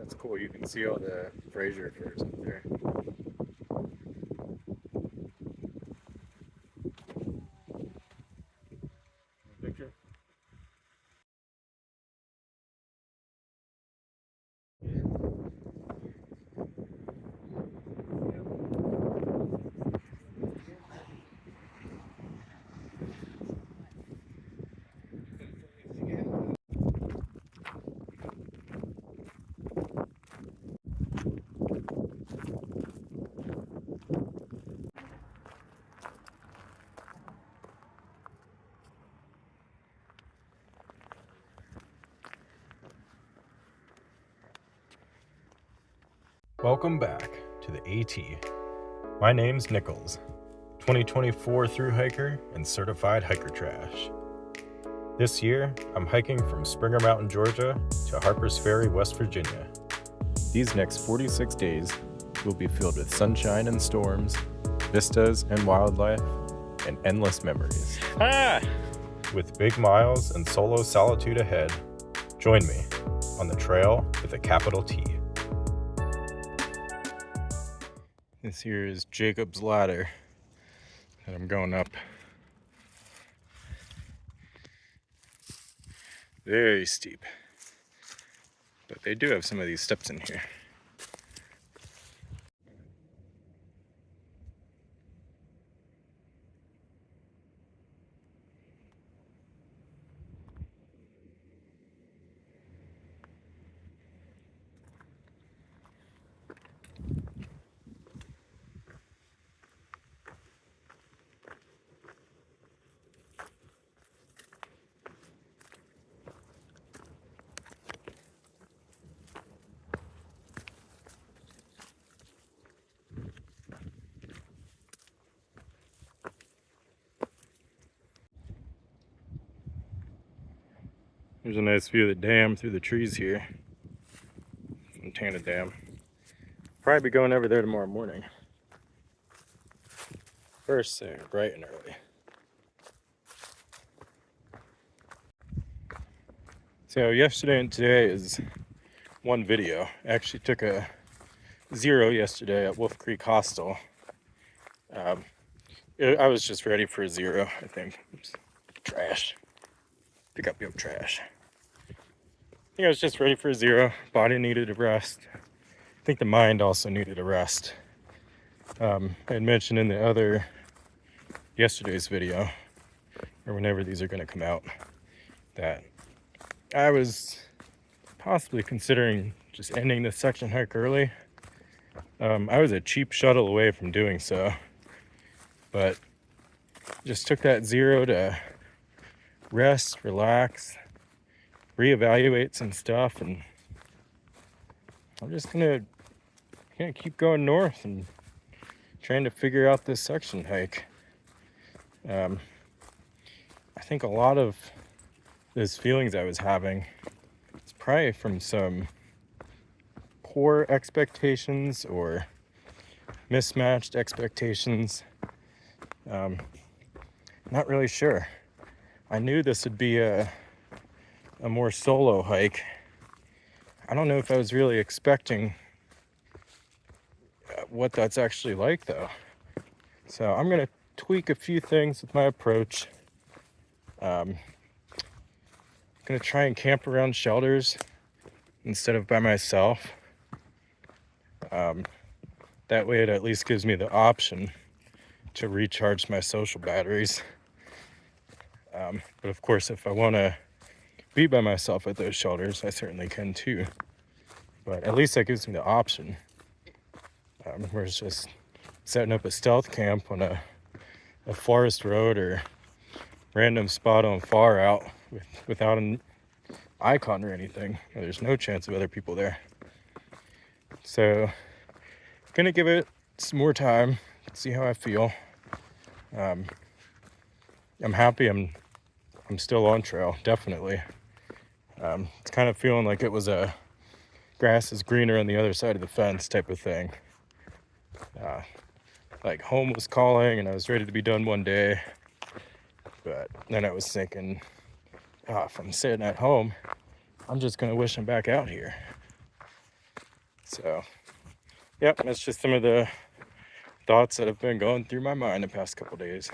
That's cool. You can see all the Fraser firs up there. Picture? Welcome back to the AT. My name's Nichols, 2024 thru hiker and certified hiker trash. This year, I'm hiking from Springer Mountain, Georgia to Harpers Ferry, West Virginia. These next 46 days will be filled with sunshine and storms, vistas and wildlife, and endless memories. With big miles and solo solitude ahead, join me on the trail with a capital T. This here is Jacob's Ladder that I'm going up. Very steep. But they do have some of these steps in here. There's a nice view of the dam through the trees here. Fontana Dam. Probably be going over there tomorrow morning. First thing, bright and early. So yesterday and today is one video. I actually took a 0 yesterday at Wolf Creek Hostel. I was just ready for a 0, I think. Oops. Trash. Pick up your trash. I think I was just ready for a 0. Body needed a rest. I think the mind also needed a rest. I had mentioned in the yesterday's video, or whenever these are going to come out, that I was possibly considering just ending this section hike early. I was a cheap shuttle away from doing so, but just took that 0 to rest, relax, reevaluate some stuff, and I'm just gonna keep going north and trying to figure out this section hike. I think a lot of those feelings I was having, it's probably from some poor expectations or mismatched expectations. Not really sure. I knew this would be a more solo hike. I don't know if I was really expecting what that's actually like though. So I'm gonna tweak a few things with my approach. Gonna try and camp around shelters instead of by myself. That way it at least gives me the option to recharge my social batteries. But of course, if I want to be by myself at those shelters, I certainly can too. But at least that gives me the option. Whereas just setting up a stealth camp on a forest road or random spot on far out without an icon or anything, there's no chance of other people there. So gonna give it some more time, see how I feel. I'm happy I'm still on trail, definitely. It's kind of feeling like it was a grass is greener on the other side of the fence type of thing. Like home was calling and I was ready to be done one day, but then I was thinking, if I'm sitting at home, I'm just gonna wish I'm back out here. So, yep, that's just some of the thoughts that have been going through my mind the past couple days.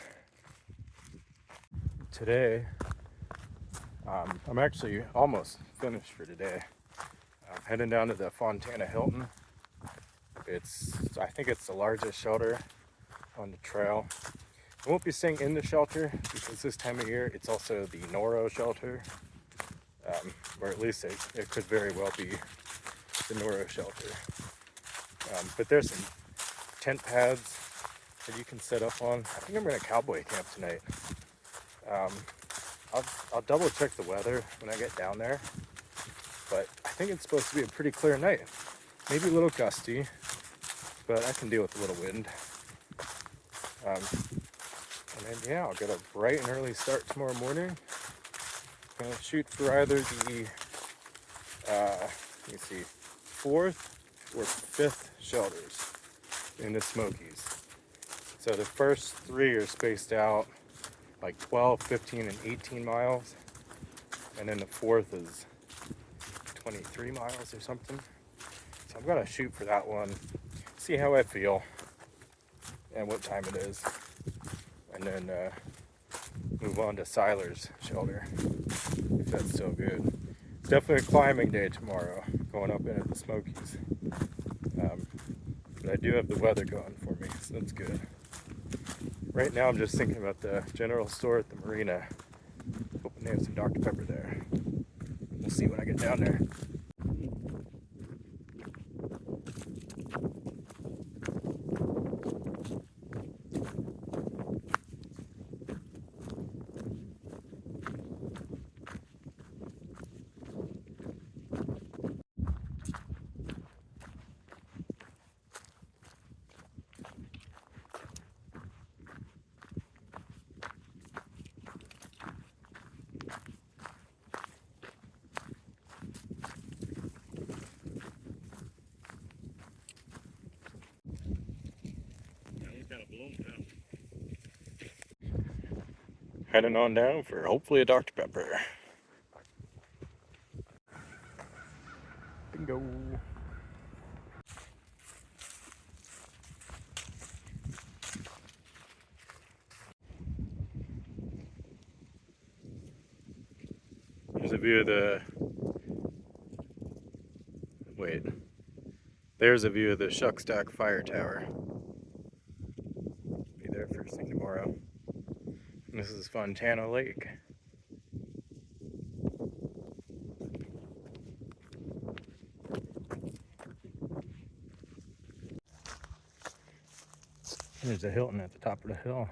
Today, I'm actually almost finished for today. I'm heading down to the Fontana Hilton. I think it's the largest shelter on the trail. I won't be staying in the shelter because this time of year it's also the NORO shelter, or at least it could very well be the NORO shelter. But there's some tent pads that you can set up on. I think I'm going to cowboy camp tonight. I'll double check the weather when I get down there, but I think it's supposed to be a pretty clear night. Maybe a little gusty, but I can deal with a little wind. And then yeah, I'll get a bright and early start tomorrow morning. I'm gonna shoot for either the let me see, 4th or 5th shelters in the Smokies. So the first 3 are spaced out like 12, 15, and 18 miles. And then the 4th is 23 miles or something. So I'm gonna shoot for that one, see how I feel and what time it is. And then move on to Seiler's shelter, if that's still good. It's definitely a climbing day tomorrow, going up into the Smokies. But I do have the weather going for me, so that's good. Right now I'm just thinking about the general store at the marina. Hoping they have some Dr. Pepper there. We'll see when I get down there. Heading on down for hopefully a Dr. Pepper. Bingo. There's a view of there's a view of the Shuckstack Fire Tower. Be there first thing tomorrow. And this is Fontana Lake. There's a Hilton at the top of the hill.